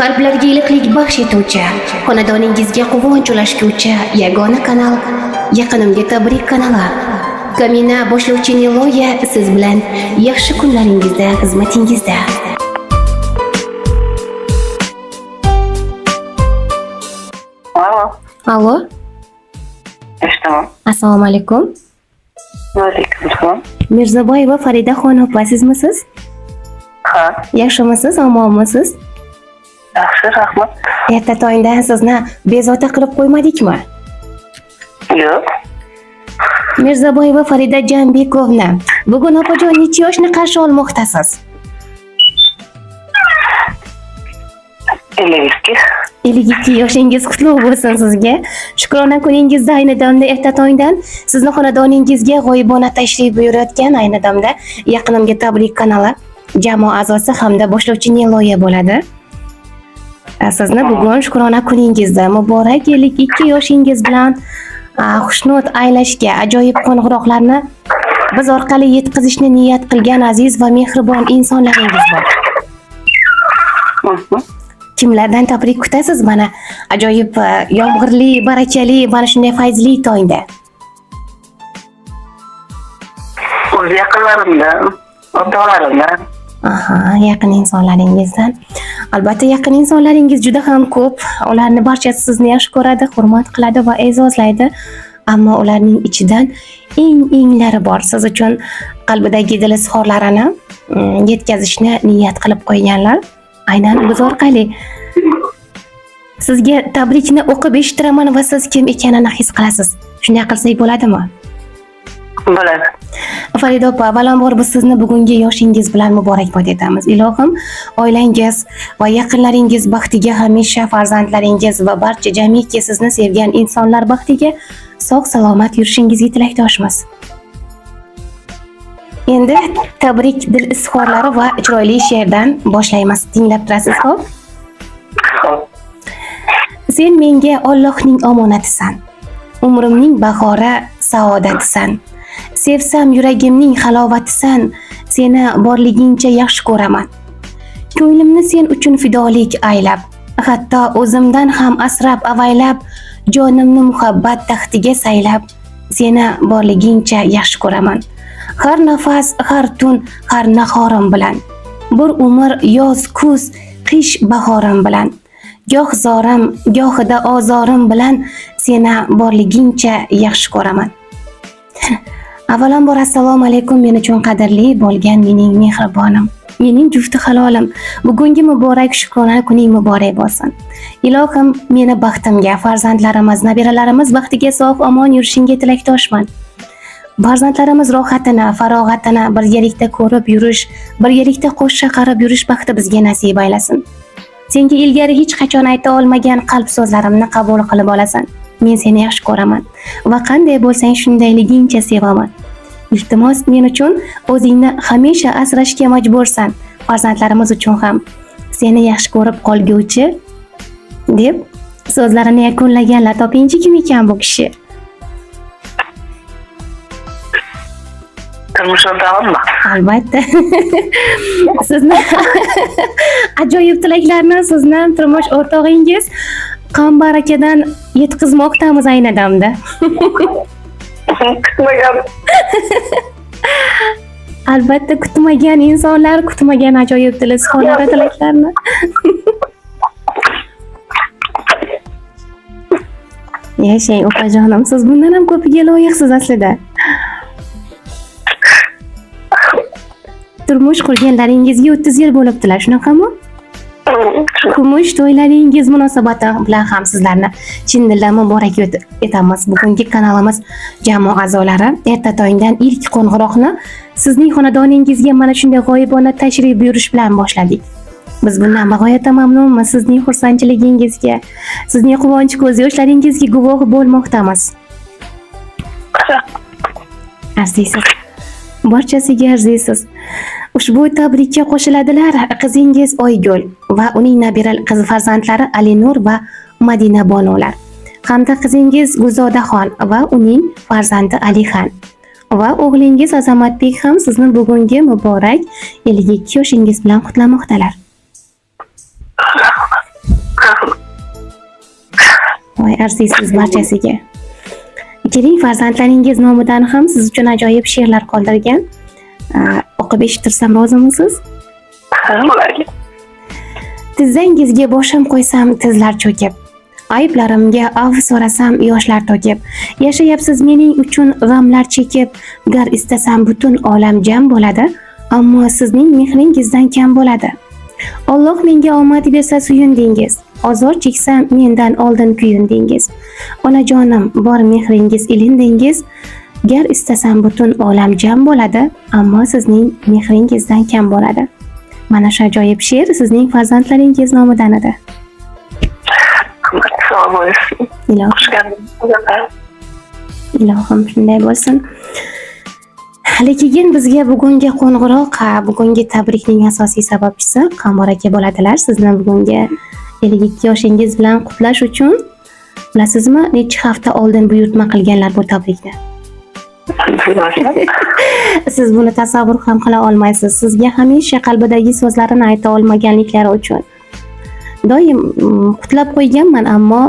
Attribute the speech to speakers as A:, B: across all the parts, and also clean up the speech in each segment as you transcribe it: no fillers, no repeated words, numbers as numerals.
A: Qalblarga iliqlik baxsh etuvchi, xonadoningizga quvonch ulashguvchi yagona kanal Yaqinimga tabrik kanali. Kamina boshlovchi Niloya siz bilan yaxshi kunlaringizda xizmatingizda. Alo.
B: Eshitaman.
A: Assalomu alaykum.
B: Va alaykum assalom.
A: Mirzaboyeva Farida xonim sizmisiz?
B: Ha,
A: Yaxshimisiz, omonmisiz?
B: yaxshi, rahmat.
A: Erta tongdan sizni bezovta qilib qo'ymadikmi?
B: Yo'q.
A: Mirzaboyeva Farida Jambekovna, bugun opajon necha yoshni qarshi olmoqdasiz?
B: 52.
A: 52 yoshingiz qutlug' bo'lsin sizga. Shukrona kuningizda ayni damda erta tongdan sizni xonadoningizga g'oyibona tashrif buyurayotgan ayni damda Yaqinimga tabrik kanali jamoa a'zosi hamda boshlovchi Niloya bo'ladi. Sizni bugun shukrona kuningizda muborak 52 yoshingiz bilan xushnud aylashga ajoyib qo'ng'iroqlarni biz orqali yetkazishni niyat qilgan aziz va mehribon insonlaringiz bor. Kimlardan tabrik kutasiz mana ajoyib yomg'irli, barakali, mana shunday fayzli tongda?
B: O'z yaqinlarimdan, ota-onalarimdan.
A: Aha, yaqin insonlaringizdan. Albatta yaqin insonlaringiz juda ham ko'p. Ularni barchasi sizni yaxshi ko'radi, hurmat qiladi va e'zozlaydi. Ammo ularning ichidan englari bor. Siz uchun qalbidagi dil izhorlarini yetkazishni niyat qilib qo'yganlar. Aynan biz orqali sizga tabrikni o'qib eshittiraman va siz kim ekanini his qilasiz. Shunday qilsak bo'ladimi?
B: Bo'ladi.
A: Farida opa, avvalambor biz sizni bugungi yoshingiz bilan muborakbod etamiz. Ilohim, oilangiz va yaqinlaringiz baxtiga, hamisha farzandlaringiz va barcha jamiki sizni sevgan insonlar baxtiga sog' salomat yurishingizga tilakdoshmiz. Endi tabrik dil izhorlari va chiroyli she'rdan boshlaymiz. Tinglab turasiz, xo'p?
B: Xo'p.
A: Sen menga Allohning omonatisan. Umrimning bahori saodatisan. Sevsam yuragimning halovatisan. Seni borligingcha yaxshi ko'raman. Ko'nglimni sen uchun fidolik aylab, hatto o'zimdan ham asrab avaylab, jonimni muhabbat taxtiga saylab, seni borligingcha yaxshi ko'raman. Har nafas, har tun, har nahorim bilan, bir umr yoz, kuz, qish, bahorim bilan, goh zorim, gohida ozorim bilan seni borligingcha yaxshi ko'raman. Avvalambor assalomu alaykum men uchun qadrli bo'lgan mening mehribonim, mening jufti halolim. Bugungi muborak shukrona kuning muborak bo'lsin. Ilohim meni baxtimga, farzandlarimiz, nabiralarimiz baxtiga sog' omon yurishingga tilakdoshman. Farzandlarimiz rohatini, farog'atini birgalikda ko'rib yurish, birgalikda qo'sh chaqirib yurish baxti bizga nasib aylasin. Senga ilgari hech qachon ayta olmagan qalb so'zlarimni qabul qilib olasan. Men seni yaxshi ko'raman va qanday bo'lsang shundayligingcha sevaman. Iltimos men uchun o'zingni hamisha asrashga majbursan. Farzandlarimiz uchun ham seni yaxshi ko'rib qolguvchi deb so'zlarini yakunlaganlar. Topingchi kim ekan bu kishi?
B: Turmush o'rtog'immi?
A: Albatta. Sizni ajoyib tilaklarni sizni turmush o'rtog'ingiz qambarakadan yetkazmoqdamiz ayni damda.
B: Kutmagan.
A: Albatta kutmagan insonlar kutmagan ajoyib dil izhorlari tilaklarni. Yashang opajonim, siz bundan ham ko'piga loyiqsiz aslida. Turmush qurganlaringizga 30 yil bo'libdilar, shunaqami? Kumush to'ylaringiz munosabati bilan ham sizlarni chin dildan muborak etamiz. Bugungi kanalimiz jamoa a'zolari erta tongdan ilk qo'ng'iroqni sizning xonadoningizga mana shunday g'oyibona tashrif buyurish bilan boshladik. Biz bundan bag'oyatda mamnunmiz. Sizning xursandchiligingizga, sizning quvonch ko'z yoshlaringizga guvoh bo'lmoqdamiz. Arziysiz. Barchasiga arziysiz. Ushbu tabrikka qo'shiladilar qizingiz Oygul va uning nabira qiz farzandlari Alinur va Madina bonolar, hamda qizingiz Guzodaxon va uning farzandi Alixon va o'g'lingiz Azamatbek ham sizni bugungi muborak 52 yoshingiz bilan qutlamoqdalar. Voy, arziysiz barchasiga. Keling, farzandlaringiz nomidan ham siz uchun ajoyib she'rlar qoldirgan. O'qib eshittirsam rozimisiz?
B: Bo'ladi.
A: Tizzangizga boshim qo'ysam tizlar cho'kib, ayblarimga afv so'rasam yoshlar to'kib, yashayapsiz mening uchun g'amlar chekib, gar istasam butun olam jam bo'ladi, ammo sizning mehringizdan kam bo'ladi. Alloh menga omad bersa suyundingiz, ozor cheksam mendan oldin kuyundingiz. Onajonim bor mehringiz ilindingiz, gar istasam butun olam jam bo'ladi, ammo sizning mehringizdan kam bo'ladi. Mana shu ajoyib she'r sizning farzandlaringiz nomidan edi.
B: Sog' bo'lsin.
A: Ilohim shunday bo'lsin. Lekin bizga bugungi qo'ng'iroq, bugungi tabrikning asosiy sababchisi Qamar aka bo'ladilar. Sizni bugungi 52 yoshingiz bilan qutlash uchun bilasizmi, necha hafta oldin buyurtma qilganlar bu tabrikni. Siz buni tasavvur ham qila olmaysiz. Sizga hamisha qalbidagi so'zlarini ayta olmaganliklari uchun doim qutlab qo'yganman, ammo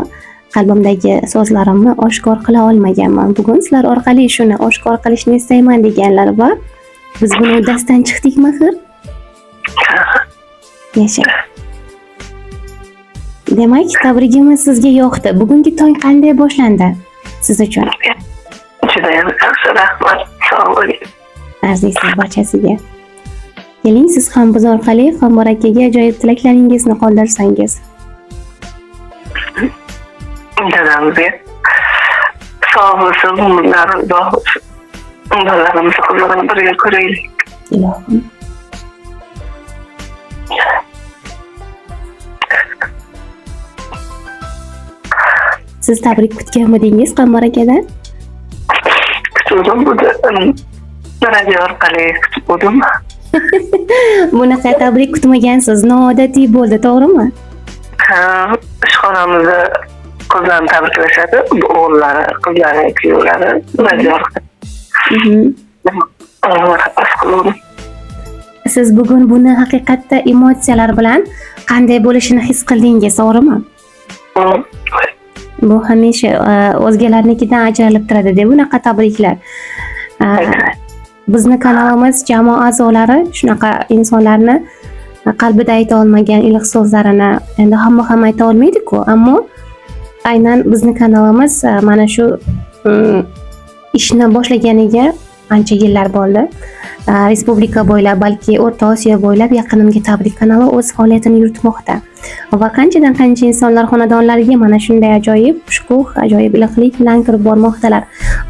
A: qalbimdagi so'zlarimni oshkor qila olmaganman. Bugun sizlar orqali shuni oshkor qilishni istayman deganlar va biz buni uddasidan chiqdikmi xir? Yasha. Demak, tabrigimiz sizga yoqdi. Bugungi tong qanday boshlandi siz uchun?
B: Judayam yaxshi, rahmat. Sog' bo'ling.
A: Arziysiz barchasiga. Keling, siz ham biz orqali Qamar akaga ajoyib tilaklaringizni qoldirsangiz.
B: Dadamizga sog' bo'lsin, umrlari uzoq bo'lsin. Bolalarimiz qizlarini birga ko'raylik.
A: Ilohim. Siz tabrik kutganmidingiz Qamar akadan?
B: Kutdim, radio orqali kutdim.
A: Bunaqa tabrik kutmagansiz, noodatiy bo'ldi, to'g'rimi?
B: Ishxonamizda qizlarni tabriklashadi, o'g'illari, qizlari, kuyovlari radio orqali.
A: Siz bugun buni haqiqatda emotsiyalar bilan qanday bo'lishini his qildingiz, to'g'rimi? Bu hamisha o'zgalarnikidan ajralib turadi-da bunaqa tabriklar. Bizni kanalimiz jamoa a'zolari shunaqa insonlarni qalbida ayta olmagan iliq so'zlarini endi hamma ham ayta olmaydi-ku, ammo aynan bizni kanalimiz mana shu ishni boshlaganiga ancha yillar bo'ldi. Respublika bo'ylab, balki O'rta Osiyo bo'ylab Yaqinimga tabrik kanali o'z faoliyatini yuritmoqda. Va qanchadan qancha insonlar xonadonlariga mana shunday ajoyib shukuh, ajoyib iliqlik bilan kirib bormoqdalar.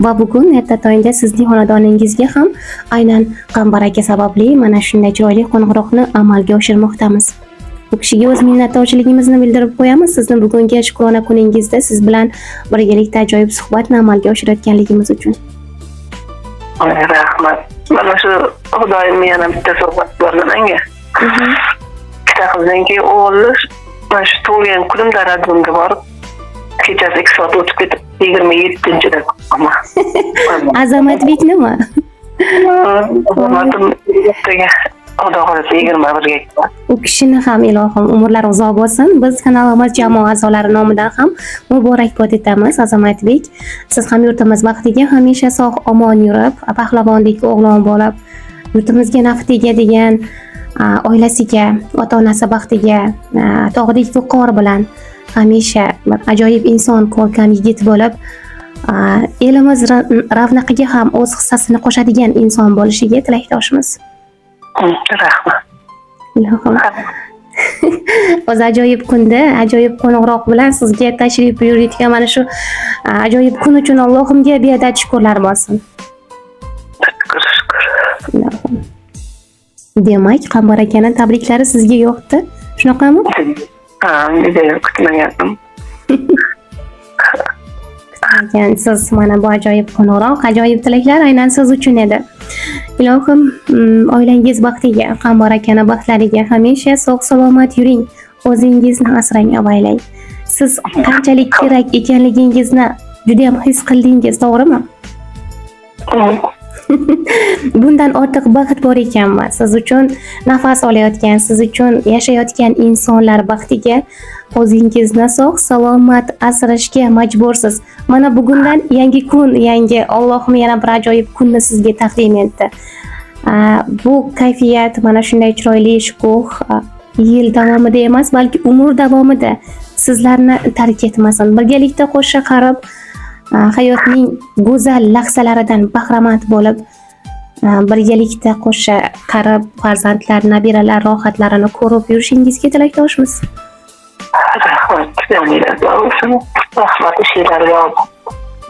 A: Va bugun erta tongda sizning xonadoningizga ham aynan Qamar aka sababli mana shunday chiroyli qo'ng'iroqni amalga oshirmoqdamiz. Bu kishiga o'z minnatdorchiligimizni bildirib qo'yamiz. Sizni bugungi shukrona kuningizda siz bilan birgalikda ajoyib suhbatni amalga oshirayotganligimiz uchun.
B: Rahmat. Mana shu Xudoyim yana bitta suhbat berdi menga. Ikkita qizdanki o'g'li mana shu tug'ilgan kunimda radionga borib, kechasi 2 soat o'tib ketib 27-da.
A: Azamatbeknimi?
B: Hurmatim Xudo xohlasa 21ga.
A: U kishini ham ilohim umrlari uzoq bo'lsin. Biz kanalimiz jamoa a'zolari nomidan ham muborakbod etamiz Azamatbek. Siz ham yurtimiz baxtiga hamisha sog' omon yurib, pahlavondek o'g'lon bo'lib, yurtimizga naf tegadigan oilasiga, ota-onasi baxtiga, tog'dek viqor bilan hamisha bir ajoyib inson, ko'rkam yigit bo'lib, elimiz ravnaqiga ham o'z hissasini qo'shadigan inson bo'lishiga tilakdoshmiz.
B: Rahmat.
A: Ilohim. O'z ajoyib kunda, ajoyib qo'ng'iroq bilan sizga tashrif buyurayotgan mana shu ajoyib kun uchun Allohimga beadad shukrlar bo'lsin.
B: Shukr.
A: Demak, Qamar akaning tabriklari sizga yoqdi, shunaqami?
B: Juda kutmagandim.
A: Siz mana bu ajoyib qo'ng'iroq, ajoyib tilaklar aynan siz uchun edi. Ilohim, oilangiz baxtiga, Qamar akaning baxtlariga hamisha sog' salomat yuring, o'zingizni asrang, avaylang. Siz qanchalik kerak ekanligingizni juda ham his qildingiz, to'g'rimi? Bundan ortiq baxt bor ekanmi? Siz uchun nafas olayotgan, siz uchun yashayotgan insonlar baxtiga o'zingizni sog' salomat asrashga majbursiz. Mana bugundan yangi kun, yangi Allohim yana bir ajoyib kunni sizga taqdim etdi. Bu kayfiyat mana shunday chiroyli shukuh yil davomida emas, balki umr davomida sizlarni tark etmasin. Birgalikda qo'sha qarib, hayotning go'zal lahzalaridan bahramand bo'lib, birgalikda qo'sha qarib, farzandlar, nabiralar rohatlarini ko'rib yurishingizga tilakdoshmiz.
B: Rahmat, Jamila bo'lsin. Rahmat ishinglarga.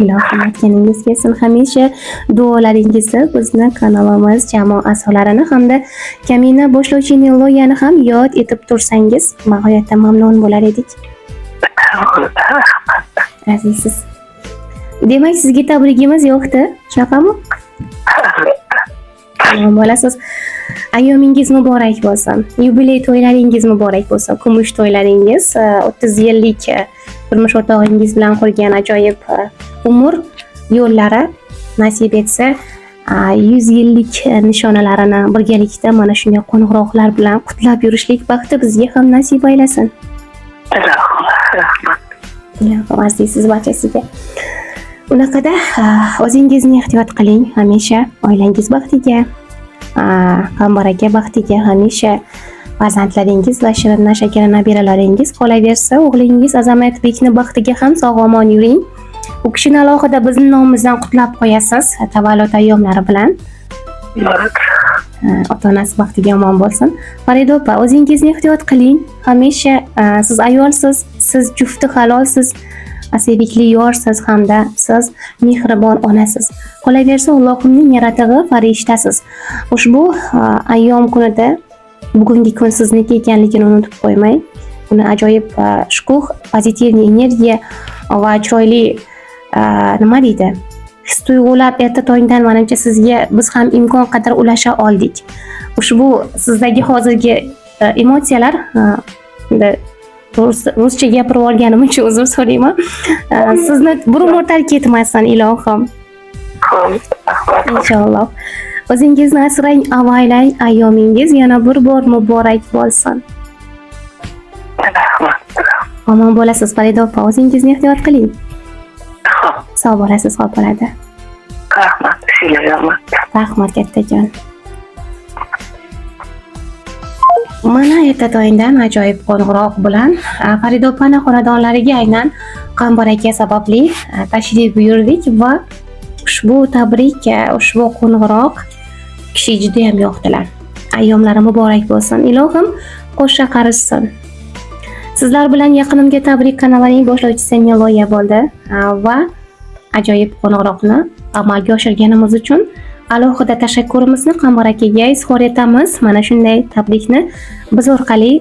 A: Ilohim aytganingiz kelsin. Hamisha duolaringizni bizni kanalimiz jamoa a'zolarini hamda Kamina boshlovchi Niloyani ham yod etib tursangiz, nihoyatda mamnun bo'lar edik. Azizsiz. Demak, sizga tabrigimiz yo'qdi, shunaqami? Bo'lasiz. Ayyomingiz muborak bo'lsin. Yubiley to'ylaringiz muborak bo'lsin. Kumush to'ylaringiz, 30 yillik turmush o'rtog'ingiz bilan qurgan ajoyib umr yo'llari nasib etsa, 100 yillik nishonalarini birgalikda mana shunday qo'ng'iroqlar bilan qutlab yurishlik baxti bizga ham nasib aylasin.
B: Rahmat.
A: Ilohim azizsiz barchasiga. Unaqada o'zingizni ehtiyot qiling, hamisha oilangiz baxtiga, qambaraka baxtiga, hamisha farzandlaringiz va shirin nashakar nabiralaringiz qolaversa, o'g'lingiz Azamatbekni baxtiga ham sog'-omon yuring. U kishini alohida bizning nomimizdan qutlab qo'yasiz tavallud ayyomlari bilan. Ota-onasi baxtiga omon bo'lsin. Farida opa, o'zingizni ehtiyot qiling. Hamisha siz ayolsiz, siz jufti halolsiz, asabikli yorsiz hamda siz mehribon onasiz. Qolaversa, Allohning yaratig'i farishtasiz. Ushbu ayyom kunida bugungi kun sizniki ekanligini unutib qo'ymang. Uni ajoyib shukuh, pozitiv energiya va chiroyli nima deydi? His-tuyg'ular erta tongdan menimcha sizga biz ham imkon qadar ulasha oldik. Ushbu sizdagi hozirgi emotsiyalar ruscha gapirib olganim uchun uzr so'rayman. Sizni bir umr tark etmasin ilohim. Inshaalloh. O'zingizni asrang, avaylang, ayyomingiz yana bir bor muborak bo'lsin. Omon bo'lasiz Farida opa, o'zingizni ehtiyot qiling. Sog' bo'lasiz, xo'p bo'ladi.
B: Rahmat, sizlarga
A: Rahmat kattajon. Mana erta tongdan ajoyib qo'ng'iroq bilan Farida opani xonadonlariga aynan qambar aka sababli tashrif buyurdik va ushbu tabrik, ushbu qo'ng'iroq kishi juda ham yoqdilar. Ayyomlari muborak bo'lsin. Ilohim qo'sha qarishsin. Sizlar bilan yaqinimga tabrik kanalining boshlovchisi Niloya bo'ldi va ajoyib qo'ng'iroqni amalga oshirganimiz uchun alohida tashakkurimizni qambar akaga izhor etamiz. Mana shunday tabrikni biz orqali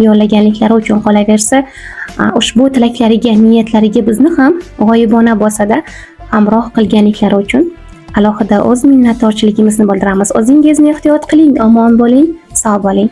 A: yo'llaganliklari uchun. Qolaversa, ushbu tilaklariga, niyatlariga bizni ham g'oyibona bo'lsa-da hamroh qilganliklari uchun alohida o'z minnatdorchiligimizni bildiramiz. O'zingizni ehtiyot qiling, omon bo'ling, sog' bo'ling.